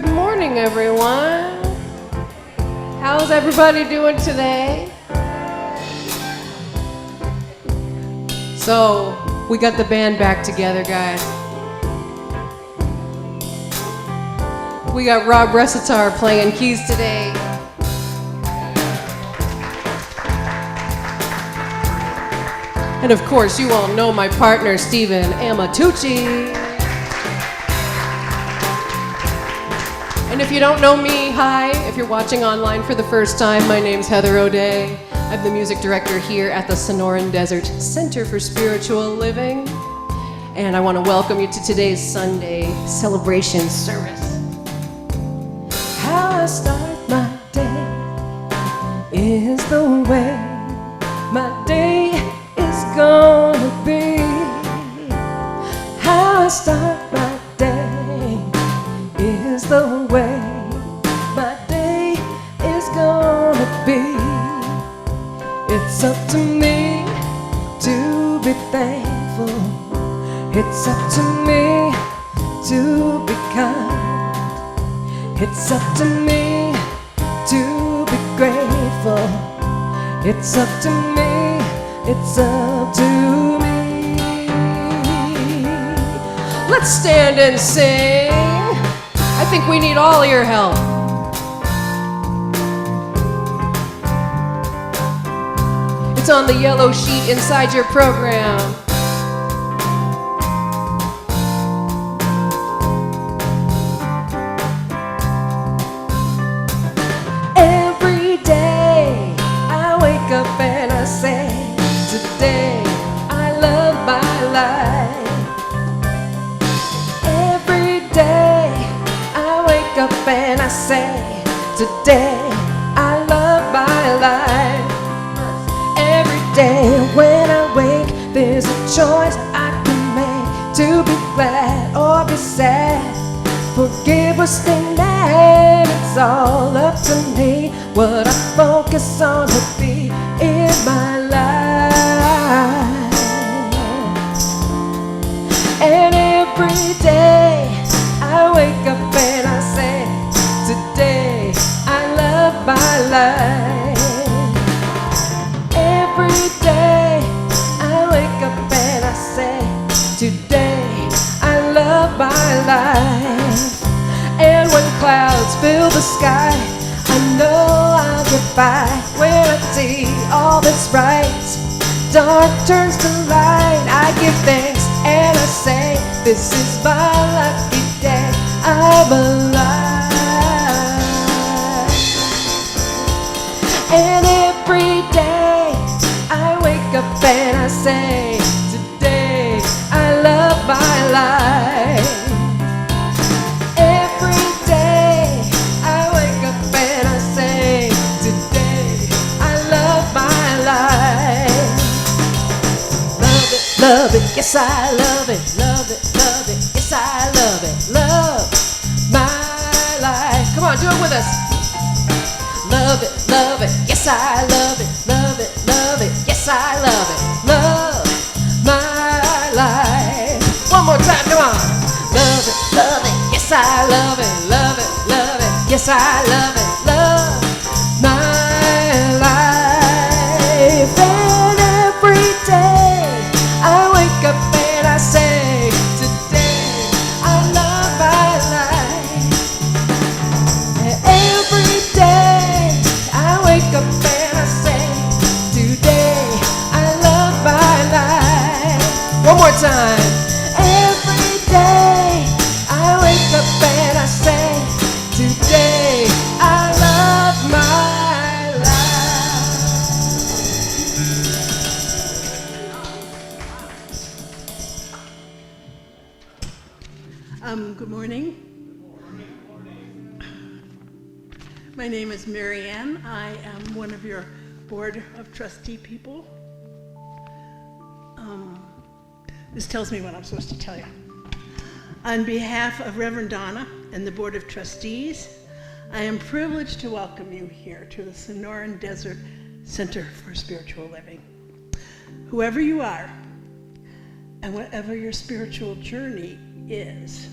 Good morning, everyone. How's everybody doing today? So, we got the band back together, guys. We got Rob Resitar playing keys today. And of course, you all know my partner, Stephen Amatucci. And if you don't know me, hi. If you're watching online for the first time, my name's Heather O'Day. I'm the music director here at the Sonoran Desert Center for Spiritual Living. And I want to welcome you to today's Sunday celebration service. How I start my day is the way my day is gonna be. How I start my day is the way my day is gonna be. It's up to me to be thankful. It's up to me to be kind. It's up to me to be grateful. It's up to me, it's up to me. Let's stand and sing. I think we need all your help. It's on the yellow sheet inside your program. Every day I wake up and I say, today I love my life. Every day I wake up and I say, today I love my life. Every day when I wake, there's a choice I can make to be glad or be sad, forgive or stay mad. It's all up to me. What I focus on will be in my life. And every day I wake up and I say, today I love my life. Every day I wake up and I say, today I love my life. And when clouds fill the sky, I know I'll get by. When I see all that's right, dark turns to light. I give thanks and I say, this is my lucky day. I'm alive. And every day I wake up and I say, today I love my life. Every day I wake up and I say, today I love my life. Love it, yes I love it, love it, yes I love it, love my life. Come on, do it with us. Love it, yes I love it, yes I love it, love my life. One more time, come on. Love it, yes I love it, yes I love it, love my life. And every day I wake up and I say, today I love my life. And every day I wake up and I say, today I love my life. One more time. Every day I wake up and I say, today I love my life. Good morning. My name is Mary Ann. I am one of your Board of Trustee people. This tells me what I'm supposed to tell you. On behalf of Reverend Donna and the Board of Trustees, I am privileged to welcome you here to the Sonoran Desert Center for Spiritual Living. Whoever you are, and whatever your spiritual journey is,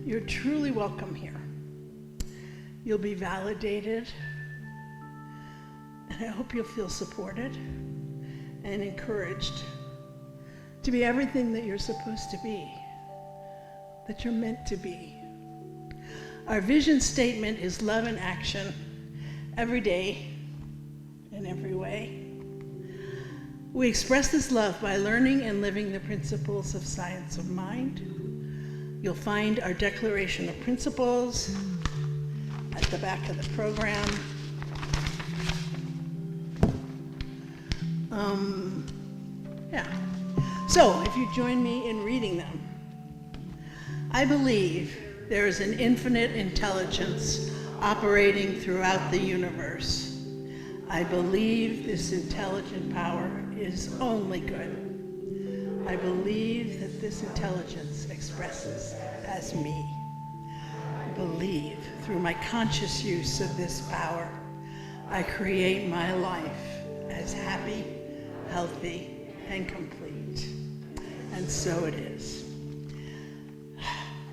you're truly welcome here. You'll be validated. And I hope you'll feel supported and encouraged to be everything that you're supposed to be, that you're meant to be. Our vision statement is love in action every day in every way. We express this love by learning and living the principles of science of mind. You'll find our declaration of principles at the back of the program. So, if you join me in reading them, I believe there is an infinite intelligence operating throughout the universe. I believe this intelligent power is only good. I believe that this intelligence expresses as me. I believe through my conscious use of this power, I create my life as happy, healthy, and complete. And so it is.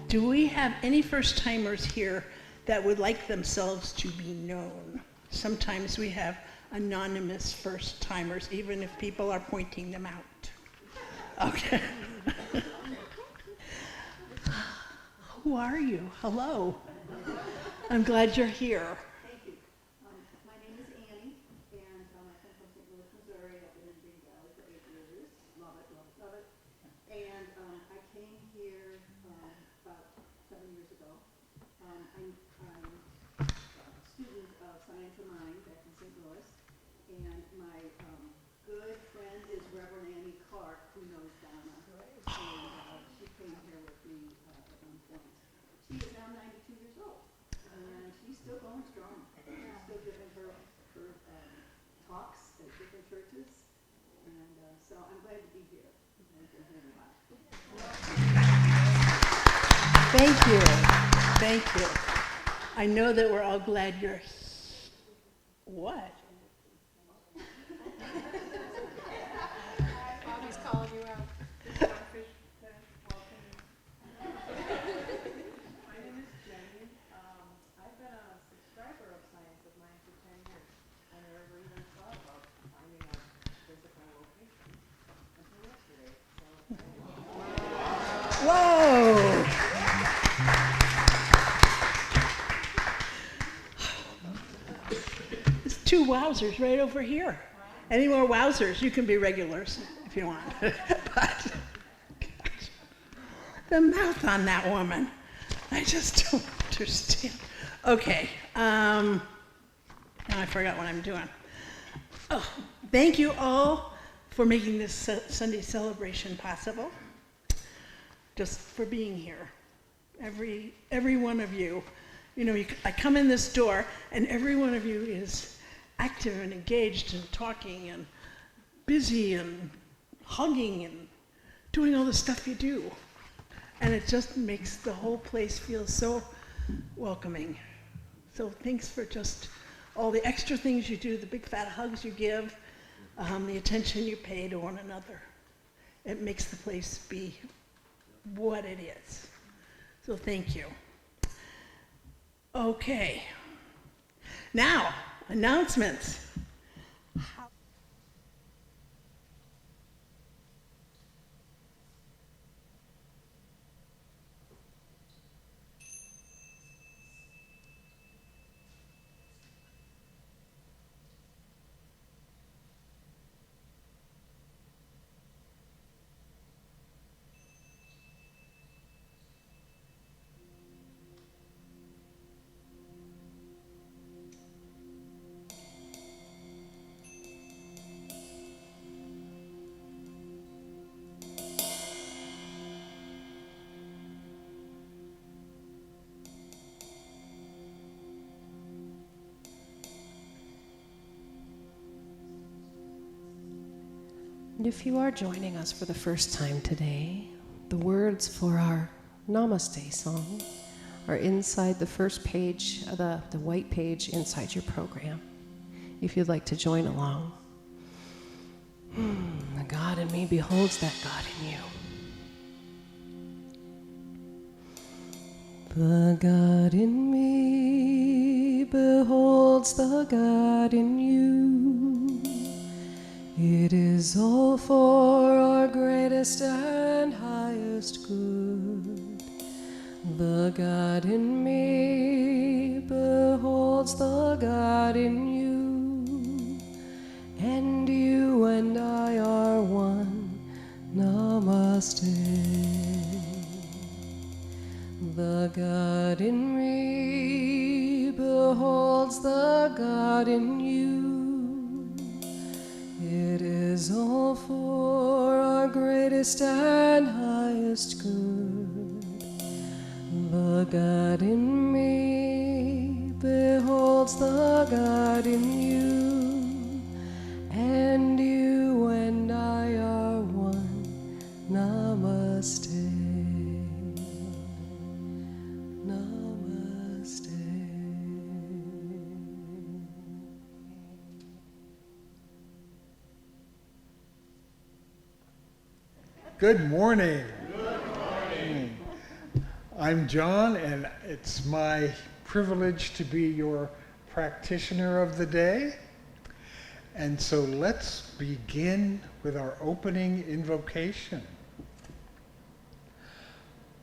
Do we have any first-timers here that would like themselves to be known? Sometimes we have anonymous first-timers, even if people are pointing them out. Okay. Who are you? Hello. I'm glad you're here. Thank you. My name is Annie, and I come from St. Louis, Missouri. I've been in Green Valley for 8 years. Love it, love it, love it. And I came here about 7 years ago. I'm a student of Financial Mind back in St. Louis, and my good friend is Reverend Annie Clark, who knows Donna. And she came here with me at one point. She is now 92 years old, and she's still going strong. She's still giving her talks at different churches, and so I'm glad to be here. I've been here a lot. Thank you. Thank you. I know that we're all glad you're What? Bobby's calling you out. My name is Jenny. I've been a subscriber of Science of Mind for 10 years. I never even thought about finding a physical location until yesterday. So, Whoa! There's two wowzers right over here. Any more wowzers? You can be regulars if you want. But the mouth on that woman, I just don't understand. Okay, now I forgot what I'm doing. Oh, thank you all for making this Sunday celebration possible. Just for being here. Every one of you. You know, I come in this door, and every one of you is active and engaged and talking and busy and hugging and doing all the stuff you do. And it just makes the whole place feel so welcoming. So thanks for just all the extra things you do, the big fat hugs you give, the attention you pay to one another. It makes the place be what it is. So thank you. Okay. Now, announcements. And if you are joining us for the first time today, the words for our Namaste song are inside the first page, the white page inside your program, if you'd like to join along. The God in me beholds that God in you. The God in me beholds the God in you. It is all for our greatest and highest good. The God in me beholds the God in you, and you and I are one. Namaste. The God in me beholds the God in you. It is all for our greatest and highest good. The God in me beholds the God in you, and you and I are one. Namaste. Namaste. Good morning. I'm John, and it's my privilege to be your practitioner of the day. And so let's begin with our opening invocation.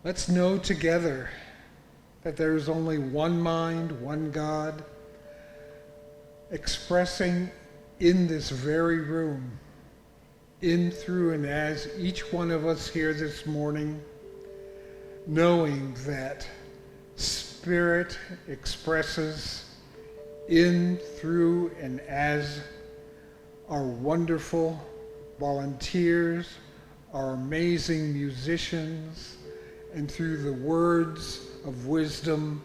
Let's know together that there is only one mind, one God, expressing in this very room, in, through, and as each one of us here this morning, knowing that Spirit expresses in, through, and as our wonderful volunteers, our amazing musicians, and through the words of wisdom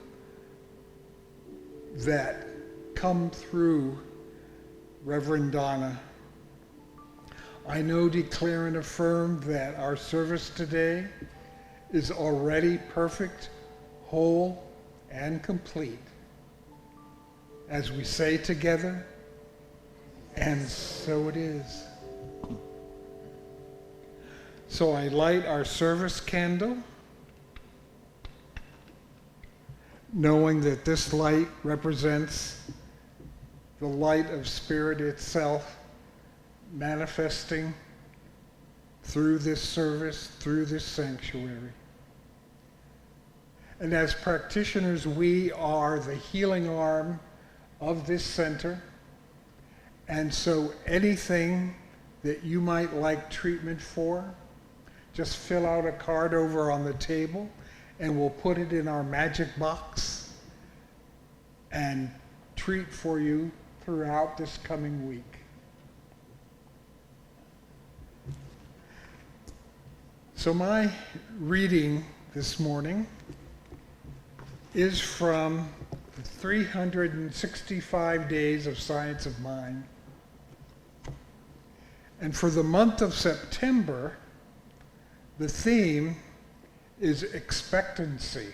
that come through Reverend Donna. I know, declare, and affirm that our service today is already perfect, whole, and complete. As we say together, and so it is. So I light our service candle, knowing that this light represents the light of Spirit itself manifesting through this service, through this sanctuary. And as practitioners, we are the healing arm of this center. And so anything that you might like treatment for, just fill out a card over on the table, and we'll put it in our magic box and treat for you throughout this coming week. So my reading this morning is from the 365 Days of Science of Mind. And for the month of September, the theme is expectancy.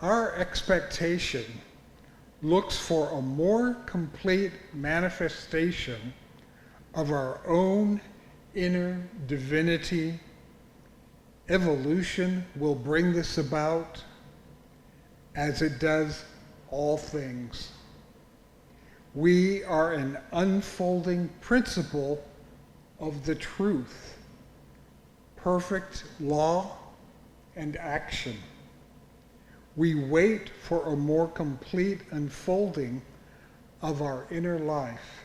Our expectation looks for a more complete manifestation of our own inner divinity. Evolution will bring this about, as it does all things. We are an unfolding principle of the truth, perfect law and action. We wait for a more complete unfolding of our inner life.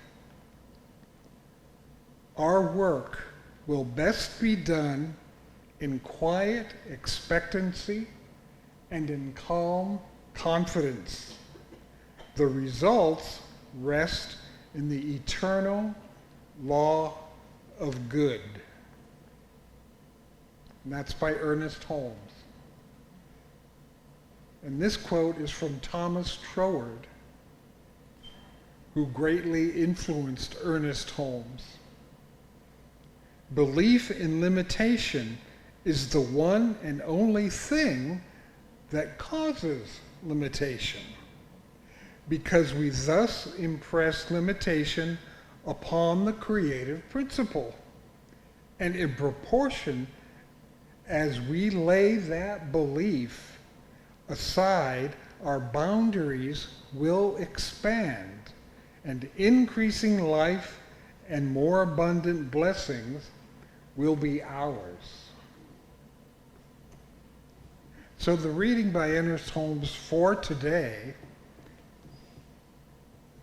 Our work will best be done in quiet expectancy and in calm confidence. The results rest in the eternal law of good. And that's by Ernest Holmes. And this quote is from Thomas Troward, who greatly influenced Ernest Holmes. Belief in limitation is the one and only thing that causes limitation, because we thus impress limitation upon the creative principle, and in proportion as we lay that belief aside, our boundaries will expand, and increasing life and more abundant blessings will be ours. So the reading by Ernest Holmes for today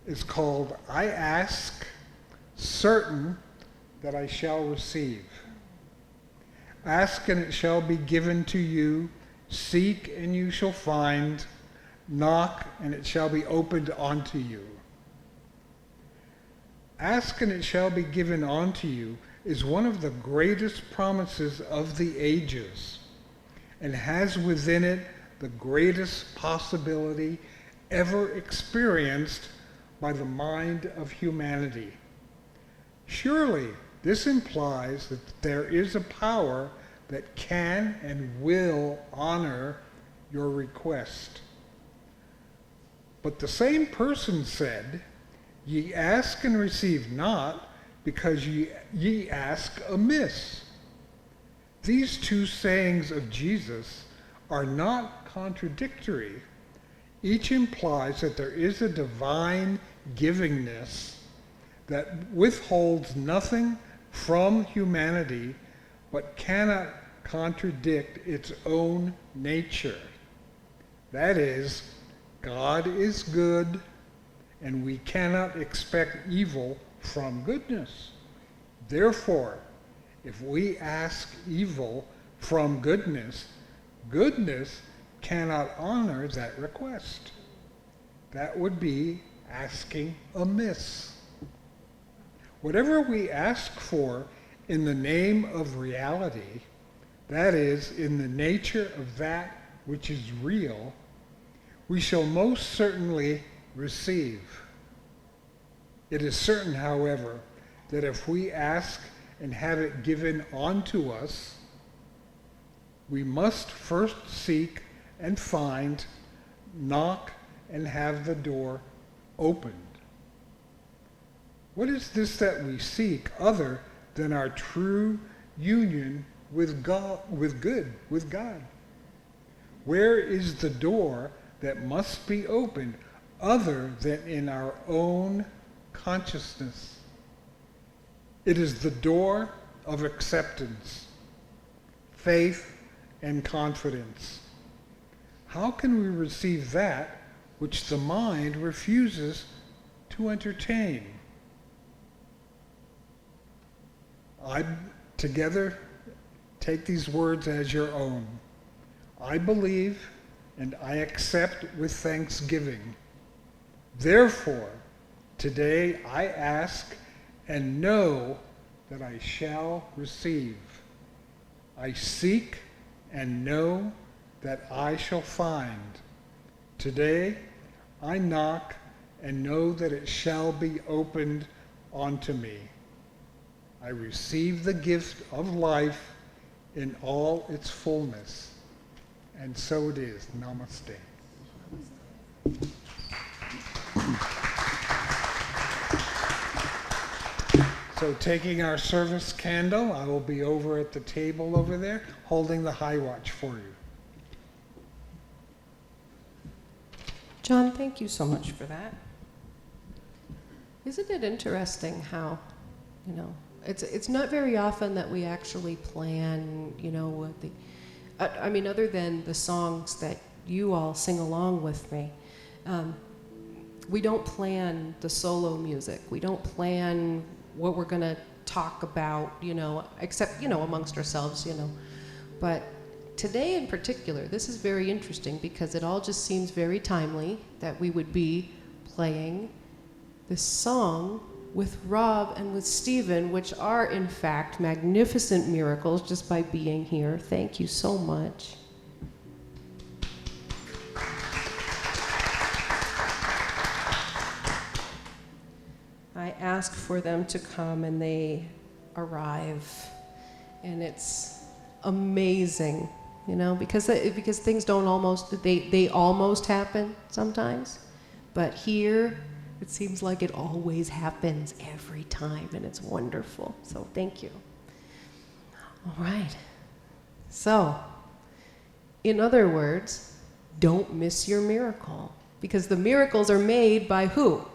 is called, I Ask, Certain That I Shall Receive. Ask and it shall be given to you. Seek and you shall find. Knock and it shall be opened unto you. Ask and it shall be given unto you is one of the greatest promises of the ages, and has within it the greatest possibility ever experienced by the mind of humanity. Surely this implies that there is a power that can and will honor your request. But the same person said, ye ask and receive not, because ye ask amiss. These two sayings of Jesus are not contradictory. Each implies that there is a divine givingness that withholds nothing from humanity, but cannot contradict its own nature. That is, God is good, and we cannot expect evil from goodness. Therefore, if we ask evil from goodness, goodness cannot honor that request. That would be asking amiss. Whatever we ask for in the name of reality, that is, in the nature of that which is real, we shall most certainly receive. It is certain, however, that if we ask and have it given unto us, we must first seek and find, knock, and have the door opened. What is this that we seek other than our true union with God, with God? Where is the door that must be opened other than in our own consciousness? It is the door of acceptance, faith, and confidence. How can we receive that which the mind refuses to entertain? Together, take these words as your own. I believe and I accept with thanksgiving. Therefore, today I ask and know that I shall receive. I seek and know that I shall find. Today I knock and know that it shall be opened unto me. I receive the gift of life in all its fullness. And so it is. Namaste. So taking our service candle, I will be over at the table over there, holding the high watch for you. John, thank you so much for that. Isn't it interesting how, it's not very often that we actually plan, other than the songs that you all sing along with me, we don't plan the solo music. We don't plan what we're going to talk about, except, amongst ourselves, But today in particular, this is very interesting because it all just seems very timely that we would be playing this song with Rob and with Stephen, which are in fact magnificent miracles just by being here. Thank you so much. I ask for them to come and they arrive, and it's amazing, because things don't they almost happen sometimes, but here it seems like it always happens every time, and it's wonderful. So thank you. All right. So, in other words, don't miss your miracle. Because the miracles are made by who?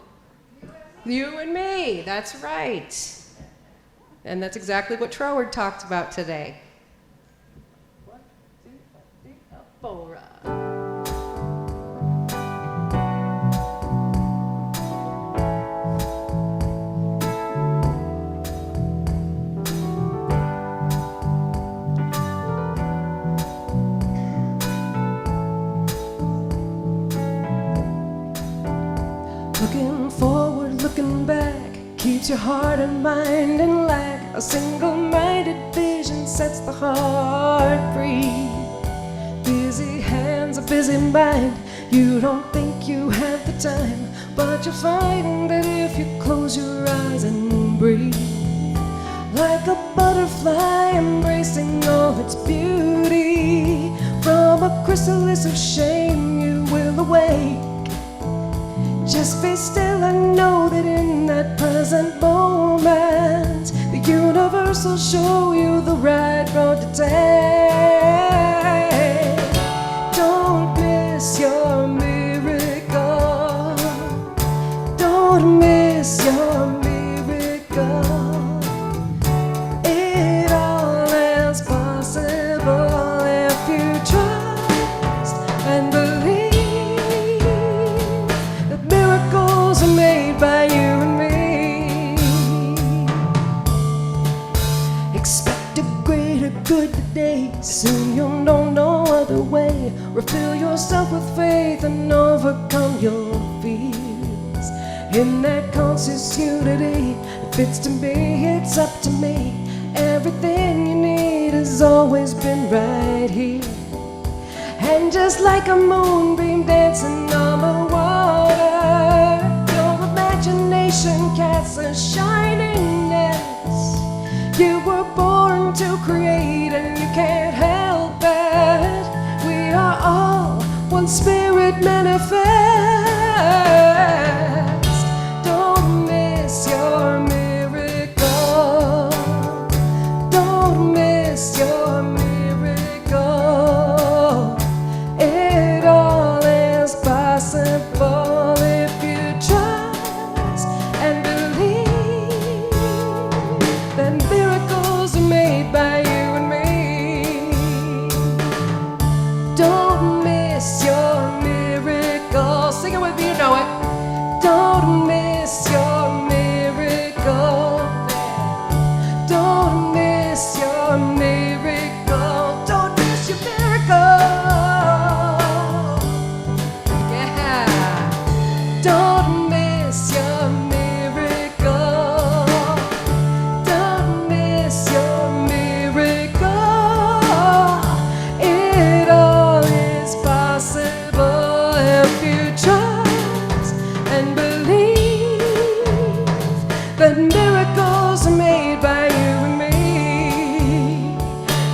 You and me. That's right. And that's exactly what Troward talked about today. 1, 2, 3, 4. Looking forward, looking back, keeps your heart and mind in lack. A single-minded vision sets the heart free. Busy hands, a busy mind, you don't think you have the time, but you'll find that if you close your eyes and breathe, like a butterfly embracing all its beauty, from a chrysalis of shame you will awake. Just be still and know that in that present moment, the universe will show you the right road to take. Don't miss your miracle. Don't miss your miracle. It all is possible if you trust and believe. Miracles are made by you and me. Expect a greater good today. Soon you'll know no other way. Refill yourself with faith and overcome your fears. In that conscious unity, if it's to be, it's up to me. Everything you need has always been right here. And just like a moonbeam dancing on the water, your imagination casts a shining net. You were born to create and you can't help it. We are all one spirit manifest. Don't miss your miracle. Don't miss your miracle. It all is possible if you trust and believe that miracles are made by you and me. Don't miss your miracle. Sing it with me, you know it. Don't miss your miracle. Don't miss your miracle. Don't miss your miracle. Yeah. Don't miss your miracle. Don't miss your miracle. It all is possible if you trust and believe that miracles are made by you and me.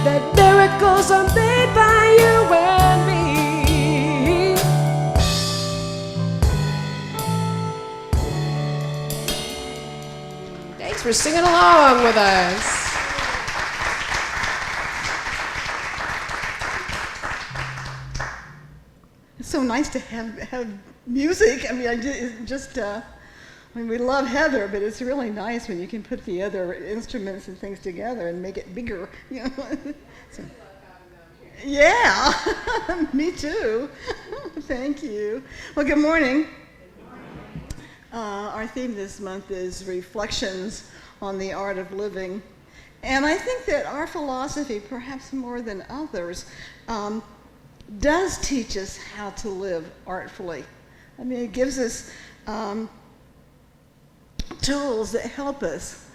That miracles are made by you and me. Thanks for singing along with us. It's so nice to have music. I mean, we love Heather, but it's really nice when you can put the other instruments and things together and make it bigger. You know? So, yeah, me too. Thank you. Well, good morning. Our theme this month is reflections on the art of living. And I think that our philosophy, perhaps more than others, does teach us how to live artfully. I mean, it gives us tools that help us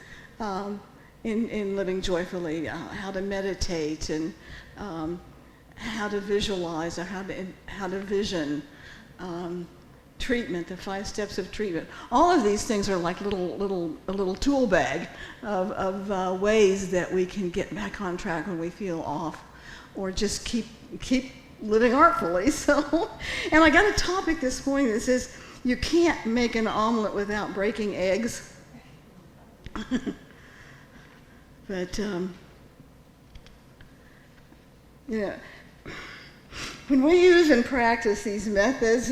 in living joyfully, how to meditate and how to visualize or how to vision, treatment, the 5 steps of treatment. All of these things are like a little tool bag of ways that we can get back on track when we feel off, or just keep living artfully. So, and I got a topic this morning that says you can't make an omelet without breaking eggs. But You know, when we use and practice these methods,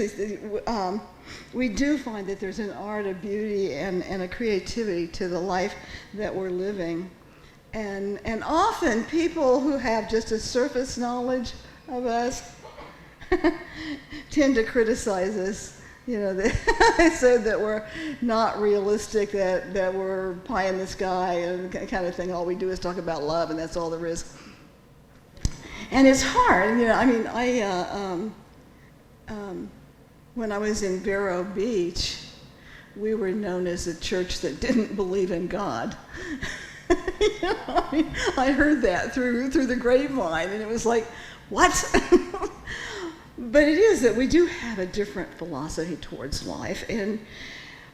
we do find that there's an art, a beauty, and a creativity to the life that we're living. And often people who have just a surface knowledge of us tend to criticize us. You know, they said that we're not realistic, that we're pie in the sky and kind of thing. All we do is talk about love, and that's all there is. And it's hard. You know, I mean, when I was in Vero Beach, we were known as a church that didn't believe in God. You know, I mean, I heard that through the grapevine, and it was like, what? But it is that we do have a different philosophy towards life, and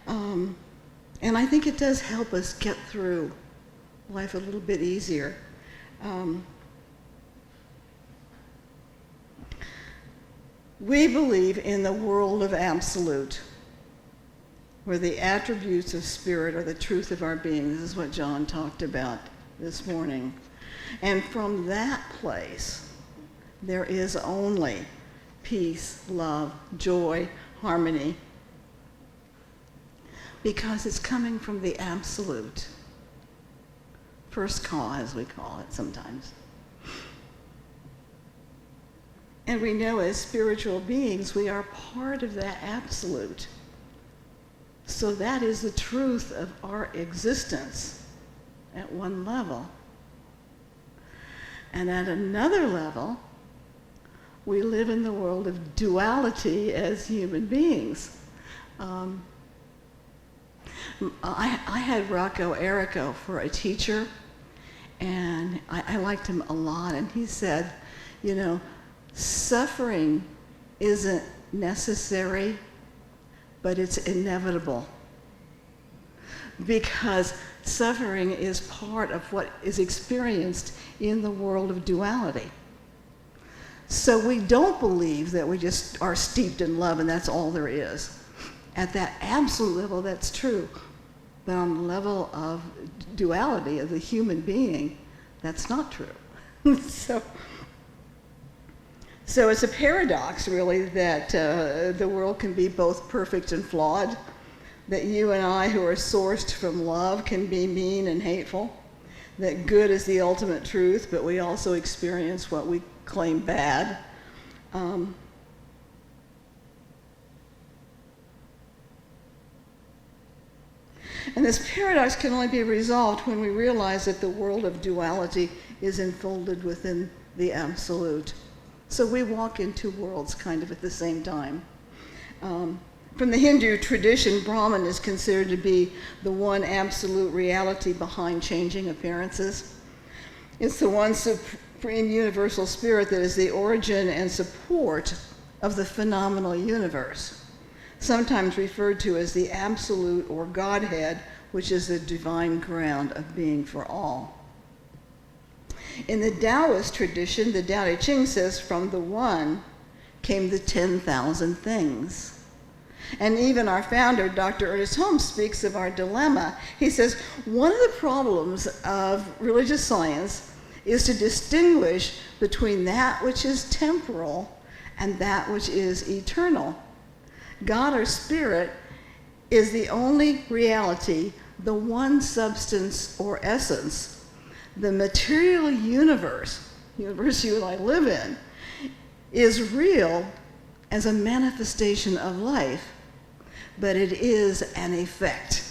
I think it does help us get through life a little bit easier. We believe in the world of absolute, where the attributes of spirit are the truth of our being. This is what John talked about this morning. And from that place, there is only peace, love, joy, harmony, because it's coming from the absolute. First cause, we call it sometimes. And we know as spiritual beings, we are part of that absolute. So that is the truth of our existence at one level. And at another level, we live in the world of duality as human beings. I had Rocco Errico for a teacher, and I liked him a lot. And he said, you know, suffering isn't necessary, but it's inevitable. Because suffering is part of what is experienced in the world of duality. So we don't believe that we just are steeped in love and that's all there is. At that absolute level, that's true. But on the level of duality of the human being, that's not true. So it's a paradox, really, that the world can be both perfect and flawed, that you and I, who are sourced from love, can be mean and hateful, that good is the ultimate truth, but we also experience what we claim bad. And this paradox can only be resolved when we realize that the world of duality is enfolded within the absolute. So we walk in two worlds kind of at the same time. From the Hindu tradition, Brahman is considered to be the one absolute reality behind changing appearances. It's the one supreme universal spirit that is the origin and support of the phenomenal universe, sometimes referred to as the absolute or Godhead, which is the divine ground of being for all. In the Taoist tradition, the Tao Te Ching says, from the one came the 10,000 things. And even our founder, Dr. Ernest Holmes, speaks of our dilemma. He says, one of the problems of religious science is to distinguish between that which is temporal and that which is eternal. God or spirit is the only reality, the one substance or essence. The material universe you and I live in, is real as a manifestation of life, but it is an effect.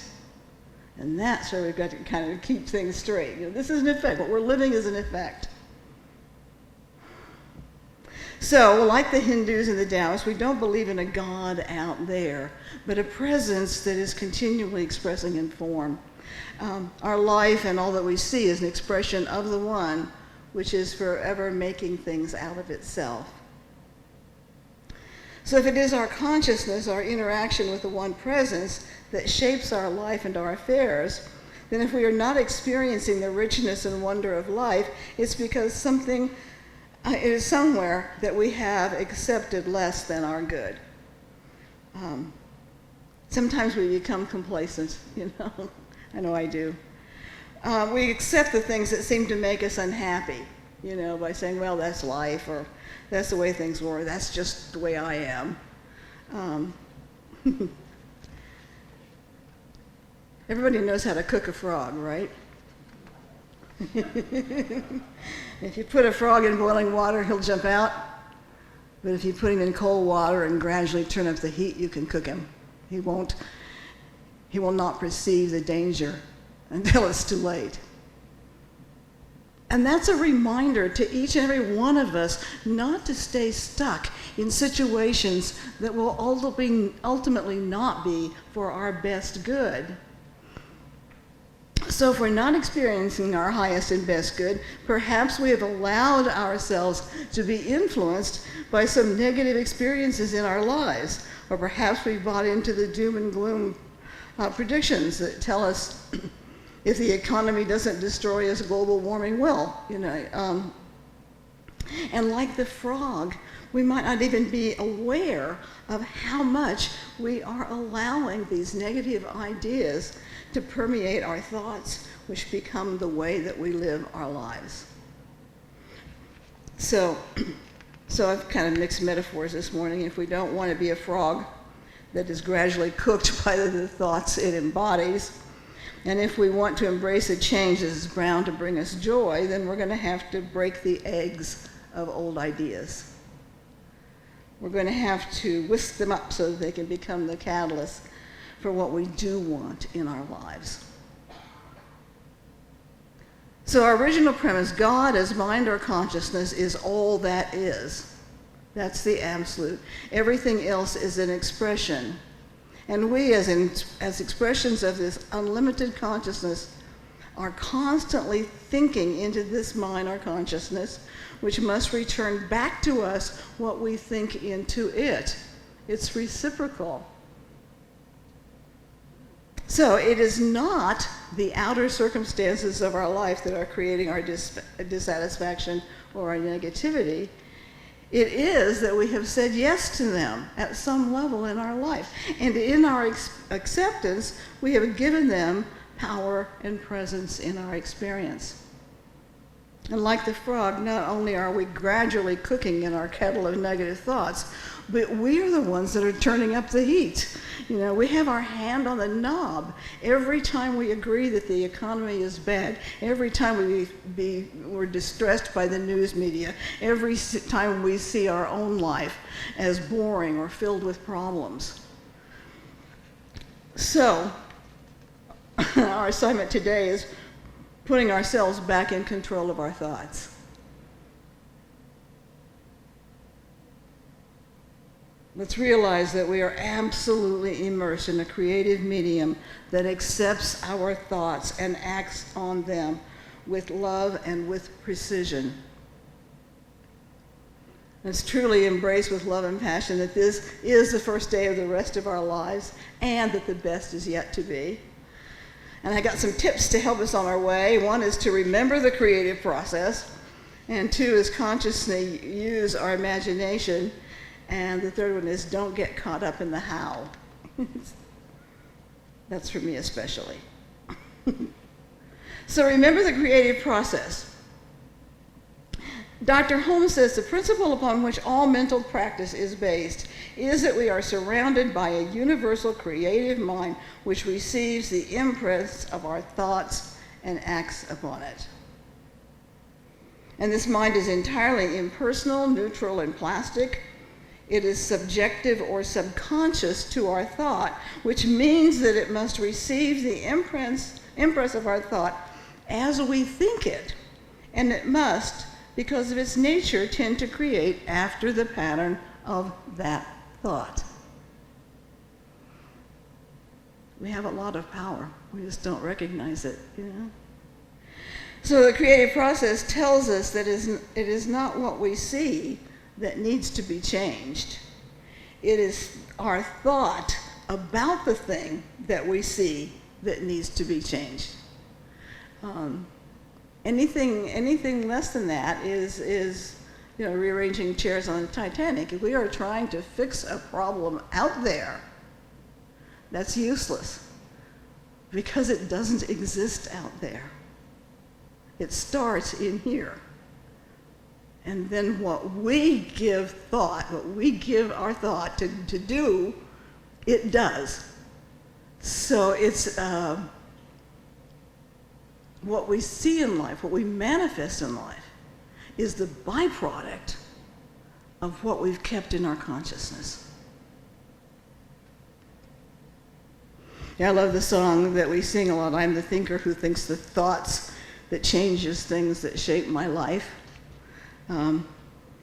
And that's where we've got to kind of keep things straight. You know, this is an effect. What we're living is an effect. So, like the Hindus and the Taoists, we don't believe in a God out there, but a presence that is continually expressing in form. Our life and all that we see is an expression of the one, which is forever making things out of itself. So if it is our consciousness, our interaction with the one presence that shapes our life and our affairs, then if we are not experiencing the richness and wonder of life, it's because something it is somewhere that we have accepted less than our good. Sometimes we become complacent, you know. I know I do. We accept the things that seem to make us unhappy. by saying, well, that's life, or that's the way things were, that's just the way I am. Everybody knows how to cook a frog, right? If you put a frog in boiling water, he'll jump out. But if you put him in cold water and gradually turn up the heat, you can cook him. He will not perceive the danger until it's too late. And that's a reminder to each and every one of us not to stay stuck in situations that will ultimately not be for our best good. So if we're not experiencing our highest and best good, perhaps we have allowed ourselves to be influenced by some negative experiences in our lives, or perhaps we bought into the doom and gloom predictions that tell us if the economy doesn't destroy us, global warming will. And like the frog, we might not even be aware of how much we are allowing these negative ideas to permeate our thoughts, which become the way that we live our lives. So I've kind of mixed metaphors this morning. If we don't want to be a frog that is gradually cooked by the thoughts it embodies, and if we want to embrace a change that is bound to bring us joy, then we're going to have to break the eggs of old ideas. We're going to have to whisk them up so that they can become the catalyst for what we do want in our lives. So our original premise, God as mind or consciousness, is all that is. That's the absolute. Everything else is an expression. And we, as expressions of this unlimited consciousness, are constantly thinking into this mind or consciousness, which must return back to us what we think into it. It's reciprocal. So it is not the outer circumstances of our life that are creating our dissatisfaction or our negativity. It is that we have said yes to them at some level in our life. And in our acceptance, we have given them power and presence in our experience. And like the frog, not only are we gradually cooking in our kettle of negative thoughts, but we are the ones that are turning up the heat. We have our hand on the knob. Every time we agree that the economy is bad, every time we're distressed by the news media, every time we see our own life as boring or filled with problems. So, our assignment today is putting ourselves back in control of our thoughts. Let's realize that we are absolutely immersed in a creative medium that accepts our thoughts and acts on them with love and with precision. Let's truly embrace with love and passion that this is the first day of the rest of our lives and that the best is yet to be. And I got some tips to help us on our way. One is to remember the creative process, and two is consciously use our imagination. And the third one is don't get caught up in the how. That's for me especially. So remember the creative process. Dr. Holmes says the principle upon which all mental practice is based is that we are surrounded by a universal creative mind which receives the impress of our thoughts and acts upon it. And this mind is entirely impersonal, neutral, and plastic. It is subjective or subconscious to our thought, which means that it must receive the impress of our thought as we think it. And it must, because of its nature, tend to create after the pattern of that thought. We have a lot of power. We just don't recognize it, So the creative process tells us that it is not what we see that needs to be changed. It is our thought about the thing that we see that needs to be changed. Anything less than that is rearranging chairs on the Titanic. If we are trying to fix a problem out there, that's useless because it doesn't exist out there. It starts in here. And then what we give thought, what we give our thought to do, it does. So it's what we see in life, what we manifest in life, is the byproduct of what we've kept in our consciousness. Yeah, I love the song that we sing a lot, I'm the thinker who thinks the thoughts that changes things that shape my life.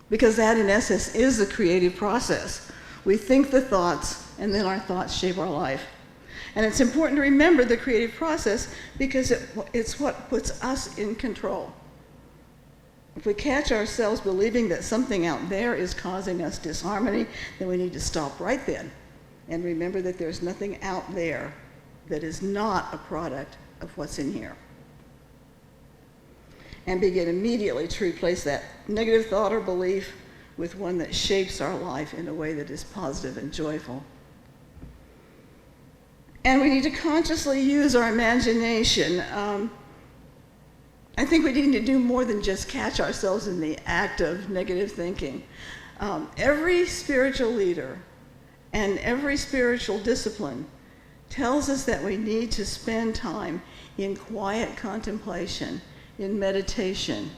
Because that, in essence, is the creative process. We think the thoughts, and then our thoughts shape our life. And it's important to remember the creative process because it's what puts us in control. If we catch ourselves believing that something out there is causing us disharmony, then we need to stop right then and remember that there's nothing out there that is not a product of what's in here. And begin immediately to replace that negative thought or belief with one that shapes our life in a way that is positive and joyful. And we need to consciously use our imagination. I think we need to do more than just catch ourselves in the act of negative thinking. Every spiritual leader and every spiritual discipline tells us that we need to spend time in quiet contemplation, in meditation.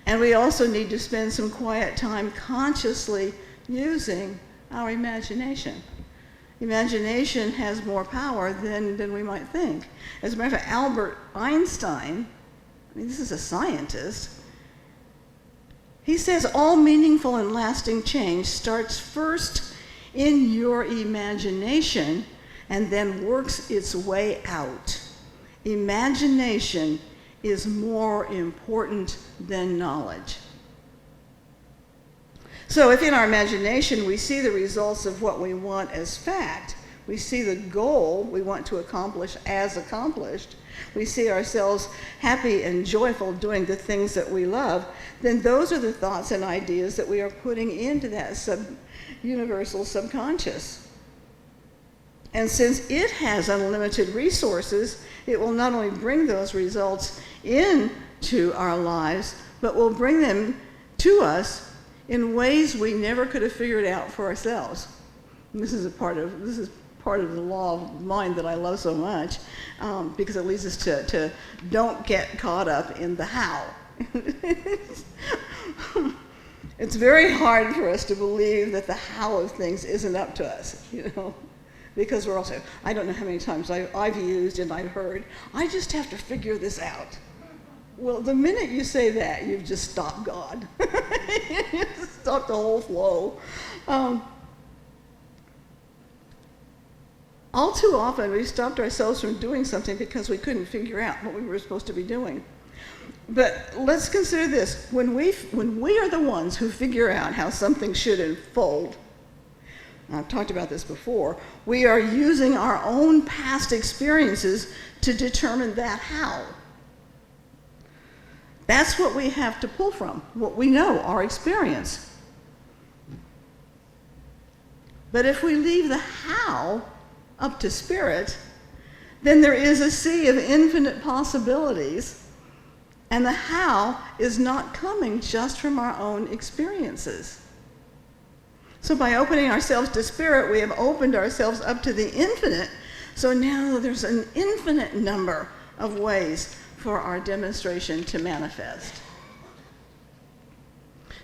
And we also need to spend some quiet time consciously using our imagination. Imagination has more power than we might think. As a matter of fact, Albert Einstein, I mean, this is a scientist, he says all meaningful and lasting change starts first in your imagination and then works its way out. Imagination is more important than knowledge. So if in our imagination we see the results of what we want as fact, we see the goal we want to accomplish as accomplished, we see ourselves happy and joyful doing the things that we love, then those are the thoughts and ideas that we are putting into that universal subconscious. And since it has unlimited resources, it will not only bring those results into our lives, but will bring them to us in ways we never could have figured out for ourselves. And this is part of the law of mind that I love so much, because it leads us to don't get caught up in the how. It's very hard for us to believe that the how of things isn't up to us, because we're also, I don't know how many times I've used and I've heard, I just have to figure this out. Well, the minute you say that, you've just stopped God. You stopped the whole flow. All too often, we stopped ourselves from doing something because we couldn't figure out what we were supposed to be doing. But let's consider this. When we are the ones who figure out how something should unfold, I've talked about this before, we are using our own past experiences to determine that how. That's what we have to pull from, what we know, our experience. But if we leave the how up to spirit, then there is a sea of infinite possibilities, and the how is not coming just from our own experiences. So by opening ourselves to spirit, we have opened ourselves up to the infinite, so now there's an infinite number of ways for our demonstration to manifest.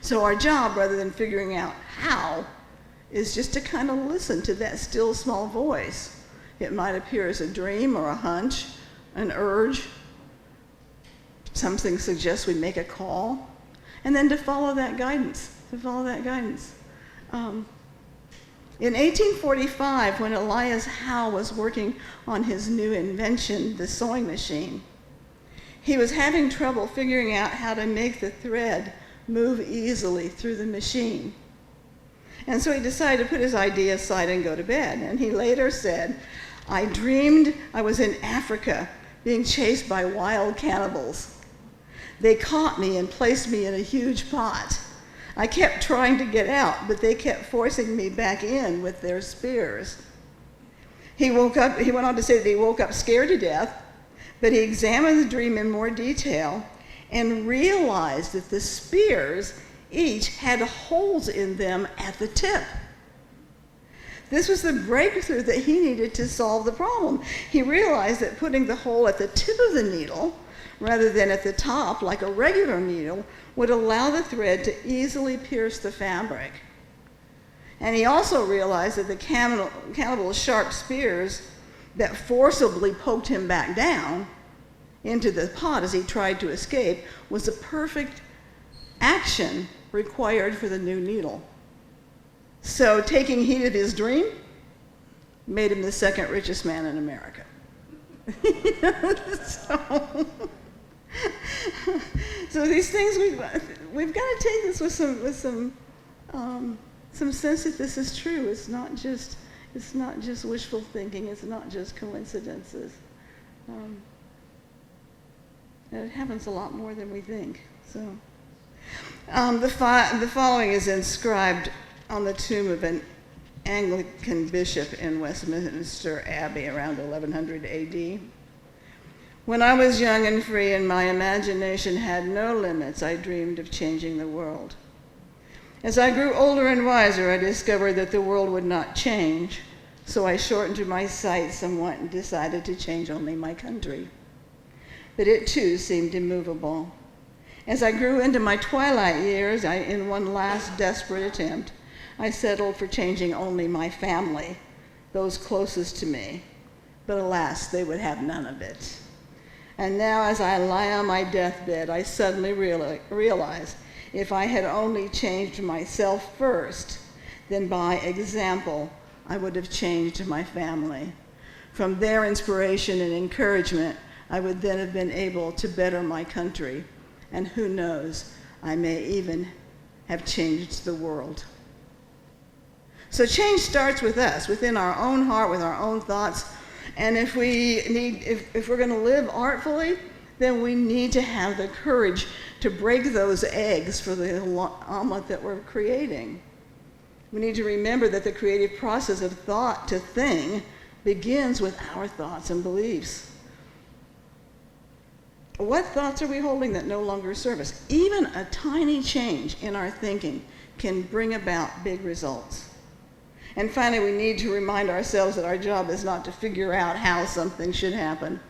So our job, rather than figuring out how, is just to kind of listen to that still small voice. It might appear as a dream or a hunch, an urge. Something suggests we make a call, and then to follow that guidance, In 1845, when Elias Howe was working on his new invention, the sewing machine, he was having trouble figuring out how to make the thread move easily through the machine. And so he decided to put his idea aside and go to bed. And he later said, I dreamed I was in Africa being chased by wild cannibals. They caught me and placed me in a huge pot. I kept trying to get out, but they kept forcing me back in with their spears. He went on to say that he woke up scared to death, but he examined the dream in more detail, and realized that the spears each had holes in them at the tip. This was the breakthrough that he needed to solve the problem. He realized that putting the hole at the tip of the needle, rather than at the top like a regular needle, would allow the thread to easily pierce the fabric. And he also realized that the cannibal's sharp spears that forcibly poked him back down into the pot as he tried to escape was the perfect action required for the new needle. So taking heed of his dream made him the second richest man in America. So these things we've got to take this with some sense that this is true. It's not just wishful thinking. It's not just coincidences. It happens a lot more than we think. So the following is inscribed on the tomb of an Anglican bishop in Westminster Abbey around 1100 AD. When I was young and free and my imagination had no limits, I dreamed of changing the world. As I grew older and wiser, I discovered that the world would not change, so I shortened my sights somewhat and decided to change only my country. But it too seemed immovable. As I grew into my twilight years, in one last desperate attempt, I settled for changing only my family, those closest to me. But alas, they would have none of it. And now as I lie on my deathbed, I suddenly realize if I had only changed myself first, then by example, I would have changed my family. From their inspiration and encouragement, I would then have been able to better my country. And who knows, I may even have changed the world. So change starts with us, within our own heart, with our own thoughts. And if we're going to live artfully, then we need to have the courage to break those eggs for the omelet that we're creating. We need to remember that the creative process of thought to thing begins with our thoughts and beliefs. What thoughts are we holding that no longer serve us? Even a tiny change in our thinking can bring about big results. And finally, we need to remind ourselves that our job is not to figure out how something should happen.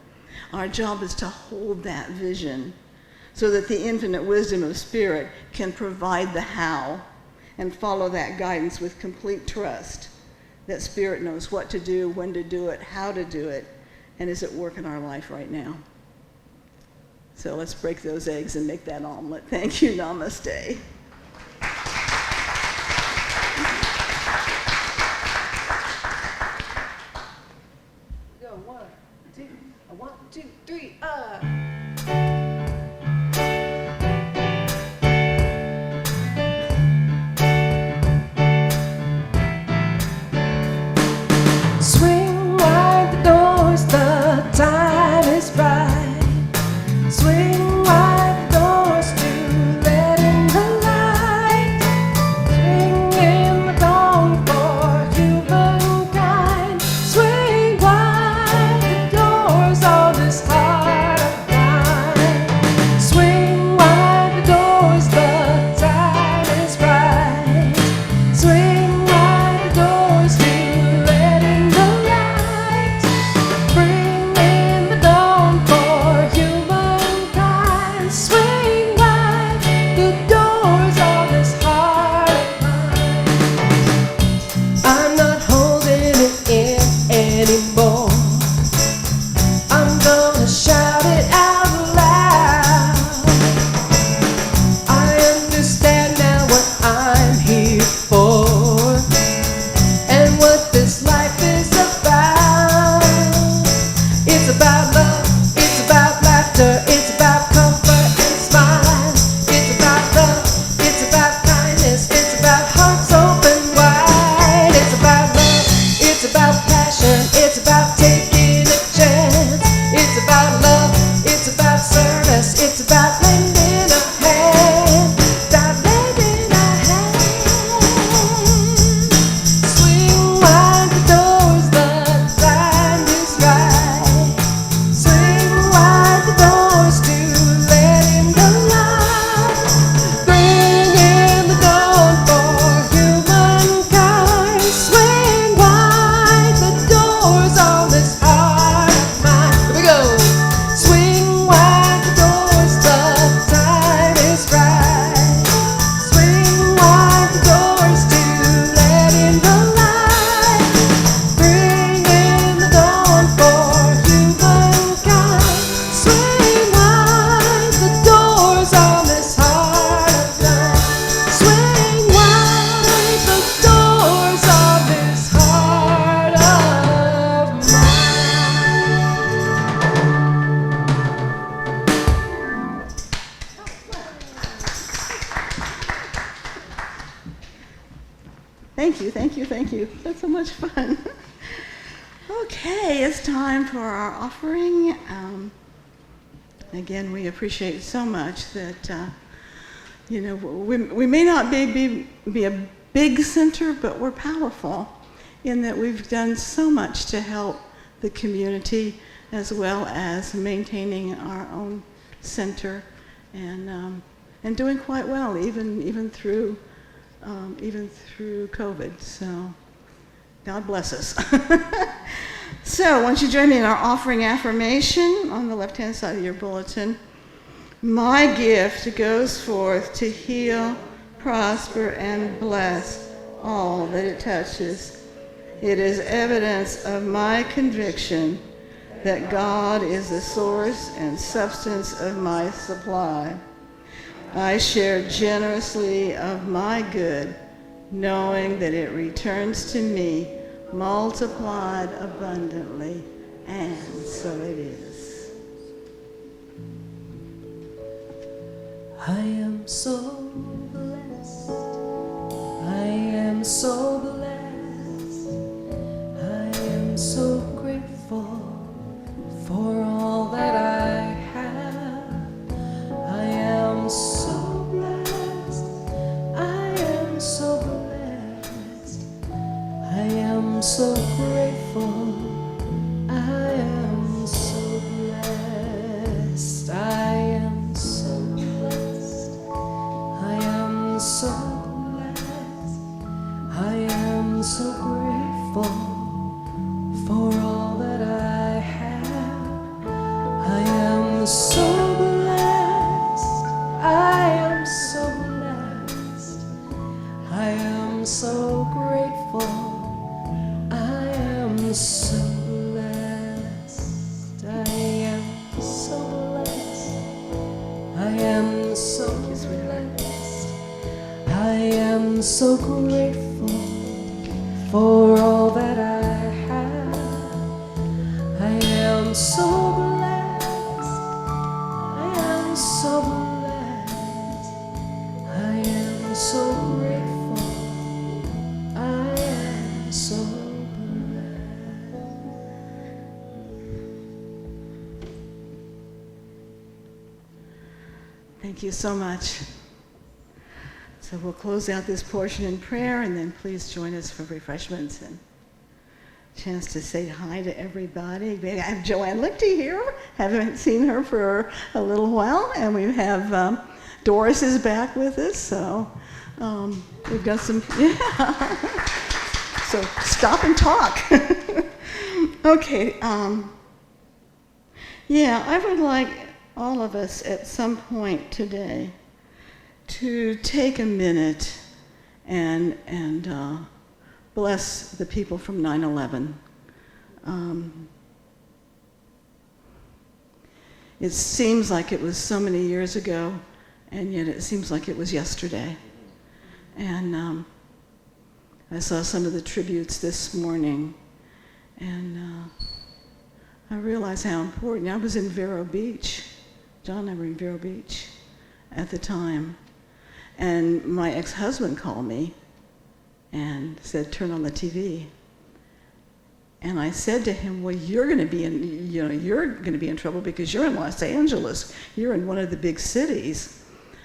Our job is to hold that vision so that the infinite wisdom of Spirit can provide the how and follow that guidance with complete trust that Spirit knows what to do, when to do it, how to do it, and is at work in our life right now. So let's break those eggs and make that omelet. Thank you. Namaste. Go, 1, 2, 3, Swing wide the doors, the time is right. Swing wide the doors to let in the light. thank you, thank you. That's so much fun. Okay, it's time for our offering. Again, we appreciate so much that, we may not be a big center, but we're powerful in that we've done so much to help the community as well as maintaining our own center and doing quite well even through COVID. So God bless us. So, why don't you join me in our offering affirmation on the left-hand side of your bulletin. My gift goes forth to heal, prosper, and bless all that it touches. It is evidence of my conviction that God is the source and substance of my supply. I share generously of my good, knowing that it returns to me multiplied abundantly, and so it is. I am so blessed. I am so blessed. I am so grateful for all that I have. I am so blessed. I am so blessed. I am so grateful. I am so blessed. I am so blessed. I am so blessed. I am so grateful for all that I have. I am so blessed. I am so blessed. I am so grateful. I am so blessed. I am so blessed. I am so blessed. I am so grateful for all that I have. I am so blessed. I am so blessed. I am so grateful. I am so blessed. Thank you so much. So we'll close out this portion in prayer, and then please join us for refreshments and a chance to say hi to everybody. I have Joanne Lichty here. Haven't seen her for a little while, and we have Doris is back with us. So we've got some. Yeah. So stop and talk. Okay. I would like all of us at some point today to take a minute and bless the people from 9/11. It seems like it was so many years ago, and yet it seems like it was yesterday. And I saw some of the tributes this morning, and I realized how important. I was in Vero Beach. John and I were in Vero Beach at the time. And my ex-husband called me and said, "Turn on the TV." And I said to him, "Well, you're going to be in trouble because you're in Los Angeles. You're in one of the big cities.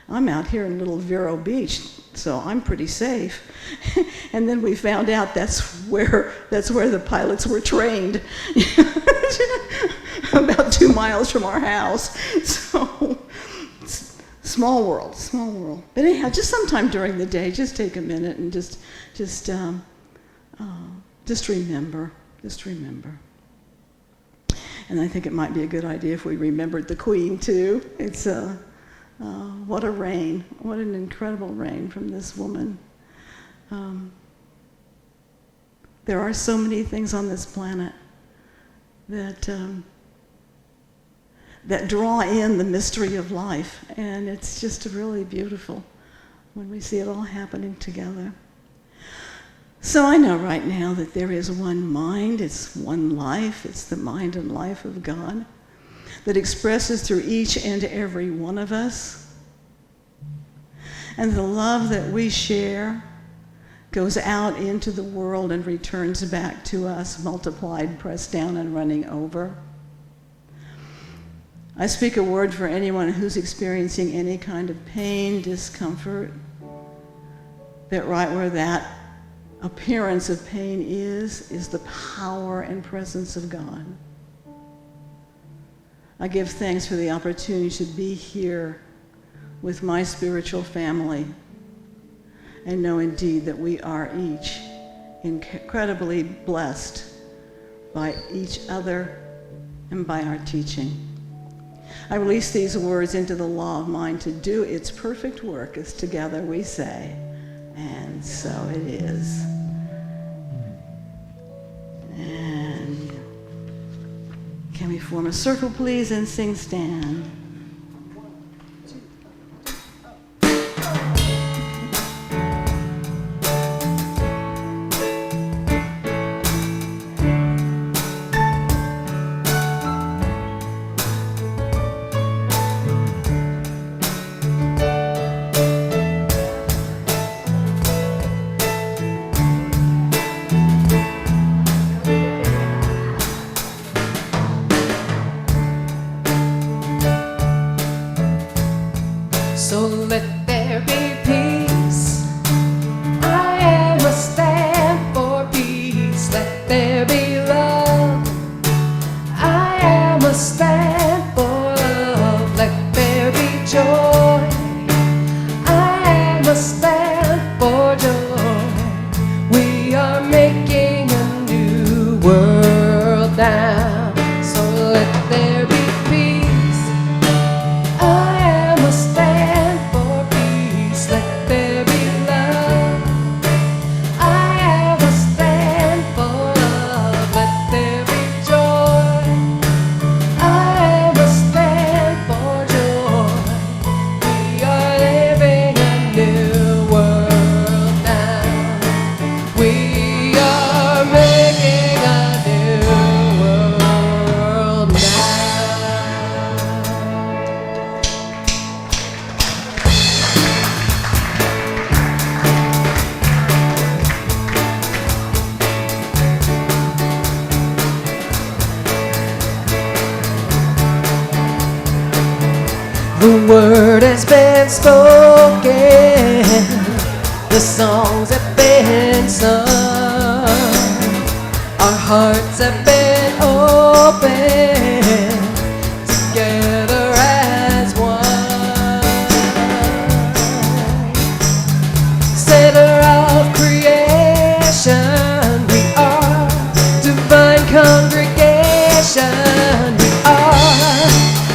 I'm out here in little Vero Beach, so I'm pretty safe." And then we found out that's where the pilots were trained, about 2 miles from our house. So small world. But anyhow, just sometime during the day, just take a minute and just remember. Just remember. And I think it might be a good idea if we remembered the Queen too. It's what a reign! What an incredible reign from this woman. There are so many things on this planet that draw in the mystery of life, and it's just really beautiful when we see it all happening together. So I know right now that there is one mind, it's one life, it's the mind and life of God that expresses through each and every one of us. And the love that we share goes out into the world and returns back to us, multiplied, pressed down, and running over. I speak a word for anyone who's experiencing any kind of pain, discomfort, that right where that appearance of pain is the power and presence of God. I give thanks for the opportunity to be here with my spiritual family and know indeed that we are each incredibly blessed by each other and by our teaching. I release these words into the law of mind to do its perfect work as together we say, and so it is. And can we form a circle, please, and sing stand? So let there be peace. I am a stand for peace. Let there be love. I am a stand for love. Let there be joy. I am a stand for joy. We are making a new world now. So let there be peace. I am a stand for peace. Let there be love. I am a stand for love. Let there be joy. I am a stand for joy. We are living a new world now. We are making a new world now. The word has been spoken, the songs have been sung, our hearts have been opened, together as one. Center of creation, we are divine congregation, we are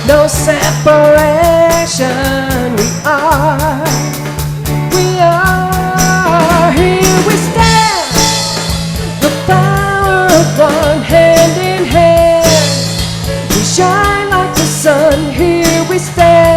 no separation, we are here we stand, the power of one, hand in hand, we shine like the sun, here we stand.